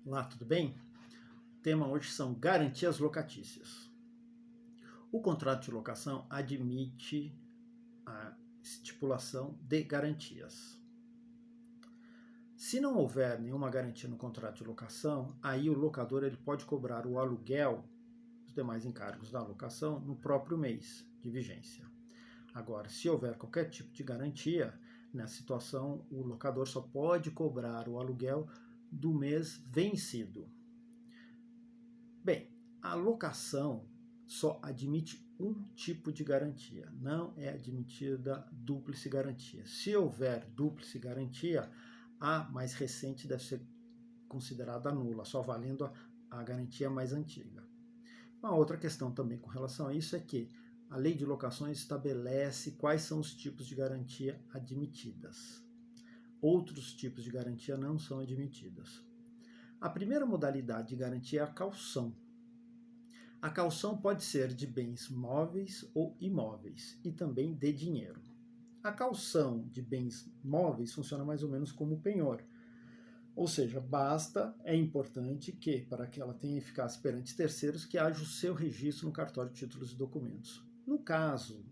Olá, tudo bem? O tema hoje são garantias locatícias. O contrato de locação admite a estipulação de garantias. Se não houver nenhuma garantia no contrato de locação, aí o locador ele pode cobrar o aluguel, os demais encargos da locação, no próprio mês de vigência. Agora, se houver qualquer tipo de garantia, nessa situação o locador só pode cobrar o aluguel do mês vencido. Bem, a locação só admite um tipo de garantia, não é admitida dúplice garantia. Se houver dúplice garantia, a mais recente deve ser considerada nula, só valendo a garantia mais antiga. Uma outra questão também com relação a isso é que a lei de locações estabelece quais são os tipos de garantia admitidas. Outros tipos de garantia não são admitidos. A primeira modalidade de garantia é a caução. A caução pode ser de bens móveis ou imóveis e também de dinheiro. A caução de bens móveis funciona mais ou menos como penhor. Ou seja, é importante que, para que ela tenha eficácia perante terceiros, que haja o seu registro no cartório de títulos e documentos. No caso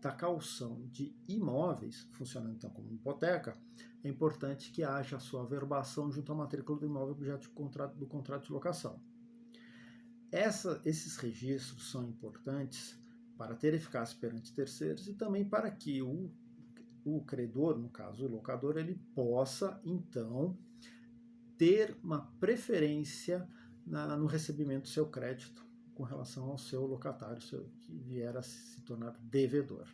da caução de imóveis, funcionando então como hipoteca, é importante que haja a sua averbação junto à matrícula do imóvel objeto do contrato de locação. Esses registros são importantes para ter eficácia perante terceiros e também para que o credor, no caso o locador, ele possa então ter uma preferência no recebimento do seu crédito com relação ao seu locatário que vier a se tornar devedor.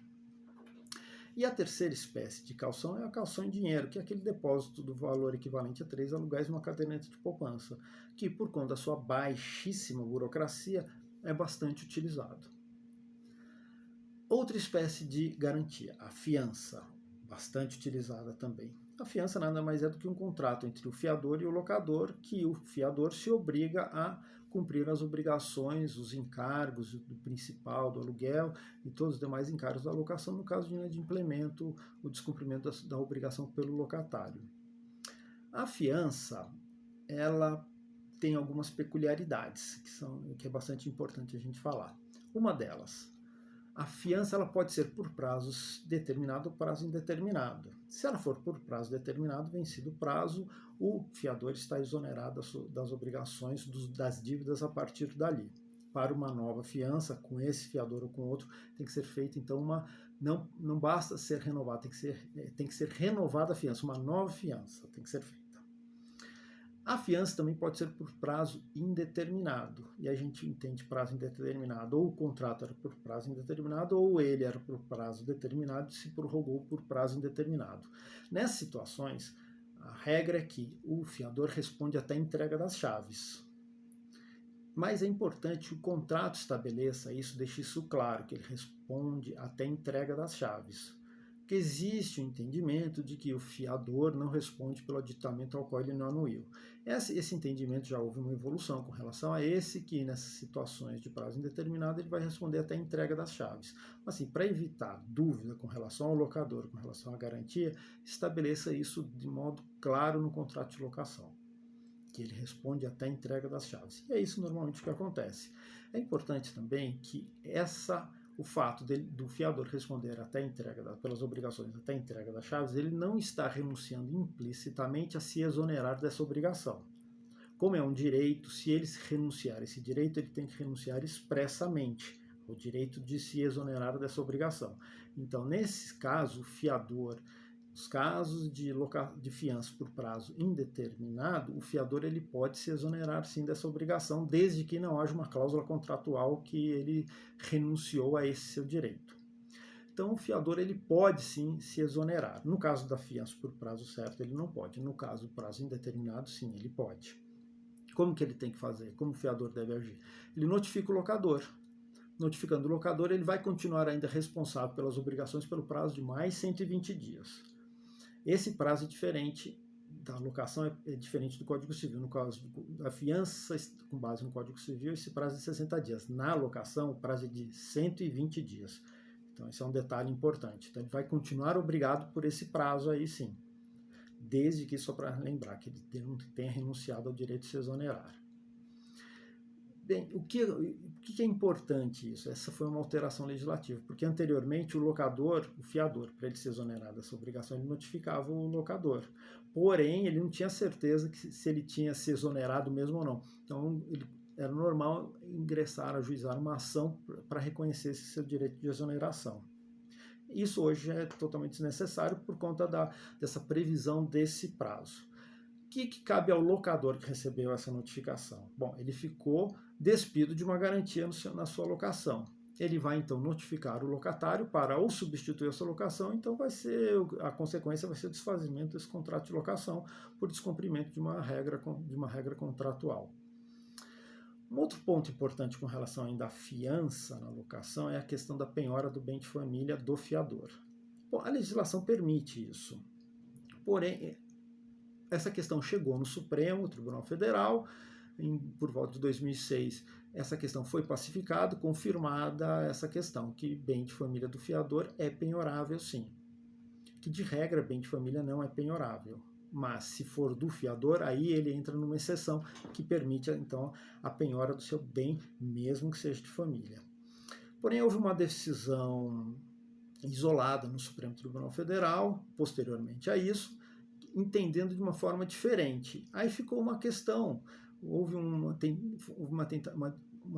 E a terceira espécie de caução é a caução em dinheiro, que é aquele depósito do valor equivalente a 3 aluguéis numa caderneta de poupança, que por conta da sua baixíssima burocracia é bastante utilizado. Outra espécie de garantia, a fiança, bastante utilizada também. A fiança nada mais é do que um contrato entre o fiador e o locador, que o fiador se obriga a cumprir as obrigações, os encargos do principal, do aluguel e todos os demais encargos da locação, no caso de inadimplemento, o descumprimento da obrigação pelo locatário. A fiança, ela tem algumas peculiaridades que é bastante importante a gente falar. Uma delas, a fiança ela pode ser por prazos determinado ou prazo indeterminado. Se ela for por prazo determinado, vencido o prazo, o fiador está exonerado das obrigações das dívidas a partir dali. Para uma nova fiança, com esse fiador ou com outro, tem que ser feita então não basta ser renovada, tem que ser renovada a fiança, uma nova fiança tem que ser feita. A fiança também pode ser por prazo indeterminado, e a gente entende prazo indeterminado, ou o contrato era por prazo indeterminado, ou ele era por prazo determinado e se prorrogou por prazo indeterminado. Nessas situações, a regra é que o fiador responde até a entrega das chaves. Mas é importante que o contrato estabeleça isso, deixe isso claro, que ele responde até a entrega das chaves. Porque existe o entendimento de que o fiador não responde pelo aditamento ao qual ele não anuiu. Esse entendimento já houve uma evolução com relação a esse, que nessas situações de prazo indeterminado ele vai responder até a entrega das chaves. Assim, para evitar dúvida com relação ao locador, com relação à garantia, estabeleça isso de modo claro no contrato de locação, que ele responde até a entrega das chaves. E é isso normalmente o que acontece. É importante também que o fato do fiador responder até a entrega pelas obrigações até a entrega das chaves, ele não está renunciando implicitamente a se exonerar dessa obrigação. Como é um direito, se ele renunciar a esse direito, ele tem que renunciar expressamente ao direito de se exonerar dessa obrigação. Então, nesse caso, o fiador, nos casos de fiança por prazo indeterminado, o fiador ele pode se exonerar sim dessa obrigação, desde que não haja uma cláusula contratual que ele renunciou a esse seu direito. Então o fiador ele pode sim se exonerar. No caso da fiança por prazo certo, ele não pode. No caso do prazo indeterminado, sim, ele pode. Como que ele tem que fazer? Como o fiador deve agir? Ele notifica o locador. Notificando o locador, ele vai continuar ainda responsável pelas obrigações pelo prazo de mais 120 dias. Esse prazo é diferente da locação, é diferente do Código Civil. No caso da fiança, com base no Código Civil, esse prazo é de 60 dias. Na locação, o prazo é de 120 dias. Então, esse é um detalhe importante. Então, ele vai continuar obrigado por esse prazo aí, sim. desde que, só para lembrar, que ele não tenha renunciado ao direito de se exonerar. Bem, o que é importante isso? Essa foi uma alteração legislativa, porque anteriormente o locador, o fiador, para ele se exonerar dessa obrigação, ele notificava o locador. Porém, ele não tinha certeza se ele tinha se exonerado mesmo ou não. Então, era normal ingressar, ajuizar uma ação para reconhecer esse seu direito de exoneração. Isso hoje é totalmente desnecessário por conta dessa previsão desse prazo. O que cabe ao locador que recebeu essa notificação? Bom, ele ficou despido de uma garantia na sua locação. Ele vai então notificar o locatário para ou substituir essa locação, então a consequência vai ser o desfazimento desse contrato de locação por descumprimento de uma regra contratual. Um outro ponto importante com relação ainda à fiança na locação é a questão da penhora do bem de família do fiador. Bom, a legislação permite isso, porém essa questão chegou no Supremo Tribunal Federal, por volta de 2006, essa questão foi pacificada, confirmada essa questão, que bem de família do fiador é penhorável sim. Que de regra, bem de família não é penhorável. Mas se for do fiador, aí ele entra numa exceção que permite então a penhora do seu bem, mesmo que seja de família. Porém, houve uma decisão isolada no Supremo Tribunal Federal, posteriormente a isso, entendendo de uma forma diferente. Aí ficou uma questão, houve uma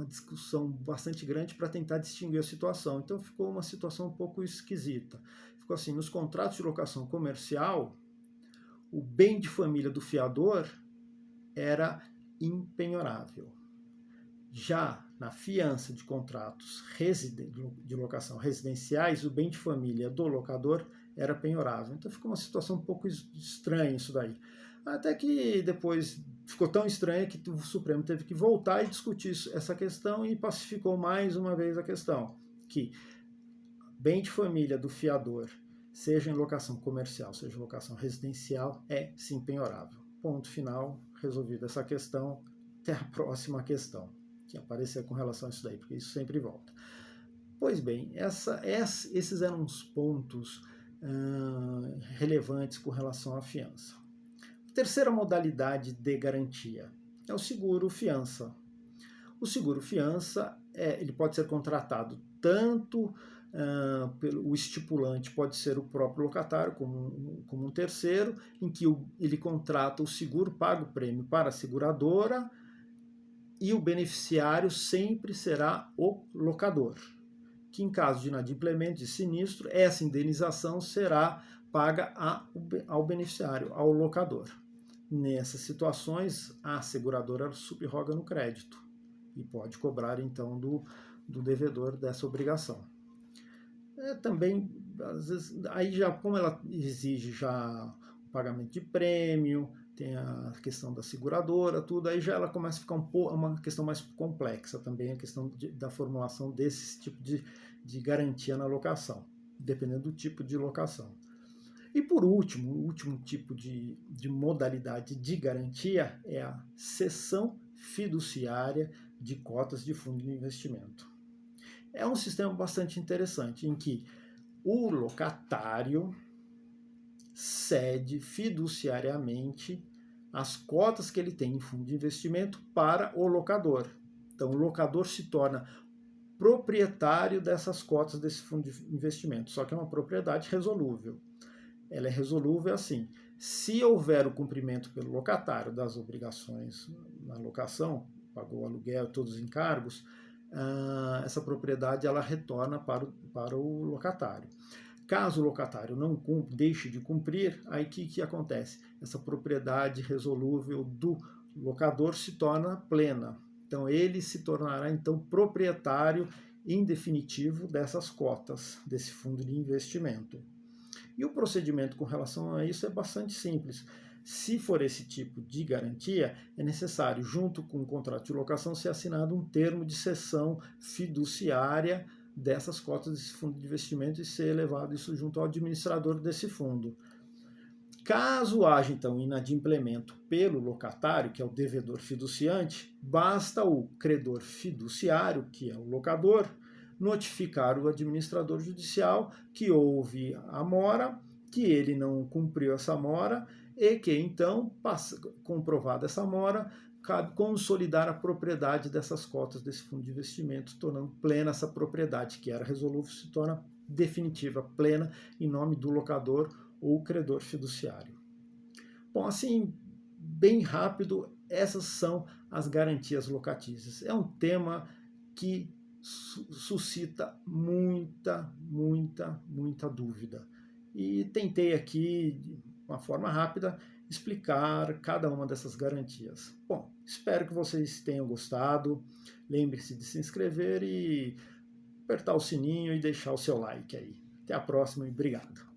discussão bastante grande para tentar distinguir a situação. Então ficou uma situação um pouco esquisita. Ficou assim, nos contratos de locação comercial, o bem de família do fiador era impenhorável. Já na fiança de contratos de locação residenciais, o bem de família do locador era penhorável. Então ficou uma situação um pouco estranha isso daí. Até que depois ficou tão estranha que o Supremo teve que voltar e discutir essa questão e pacificou mais uma vez a questão, que bem de família do fiador, seja em locação comercial, seja em locação residencial, é sim penhorável. Ponto final, resolvida essa questão. Até a próxima questão que aparecer com relação a isso daí, porque isso sempre volta. Pois bem, esses eram os pontos relevantes com relação à fiança. A terceira modalidade de garantia é o seguro-fiança. O seguro-fiança ele pode ser contratado tanto o estipulante pode ser o próprio locatário, como um terceiro, em que ele contrata o seguro, paga o prêmio para a seguradora, e o beneficiário sempre será o locador, que em caso de inadimplemento de sinistro, essa indenização será paga ao beneficiário, ao locador. Nessas situações, a seguradora subroga no crédito e pode cobrar então do devedor dessa obrigação. Também, às vezes, aí já, como ela exige já o pagamento de prêmio, tem a questão da seguradora, tudo, aí já ela começa a ficar uma questão mais complexa também, a questão da formulação desse tipo de garantia na locação, dependendo do tipo de locação. E por último, o último tipo de modalidade de garantia é a cessão fiduciária de cotas de fundo de investimento. É um sistema bastante interessante, em que o locatário cede fiduciariamente as cotas que ele tem em fundo de investimento para o locador. Então, o locador se torna proprietário dessas cotas desse fundo de investimento, só que é uma propriedade resolúvel. Ela é resolúvel assim: se houver o cumprimento pelo locatário das obrigações na locação, pagou o aluguel, todos os encargos, essa propriedade ela retorna para o locatário. Caso o locatário não deixe de cumprir, aí o que acontece? Essa propriedade resolúvel do locador se torna plena. Então ele se tornará então proprietário em definitivo dessas cotas, desse fundo de investimento. E o procedimento com relação a isso é bastante simples. Se for esse tipo de garantia, é necessário, junto com o contrato de locação, ser assinado um termo de cessão fiduciária dessas cotas desse fundo de investimento e ser levado isso junto ao administrador desse fundo. Caso haja, então, inadimplemento pelo locatário, que é o devedor fiduciante, basta o credor fiduciário, que é o locador, notificar o administrador judicial que houve a mora, que ele não cumpriu essa mora e que, então, comprovada essa mora, cabe consolidar a propriedade dessas cotas desse fundo de investimento, tornando plena essa propriedade, que era resolúvel, se torna definitiva, plena, em nome do locador ou credor fiduciário. Bom, assim, bem rápido, essas são as garantias locatícias. É um tema que suscita muita dúvida. E tentei aqui, de uma forma rápida, explicar cada uma dessas garantias. Bom, espero que vocês tenham gostado. Lembre-se de se inscrever e apertar o sininho e deixar o seu like aí. Até a próxima e obrigado.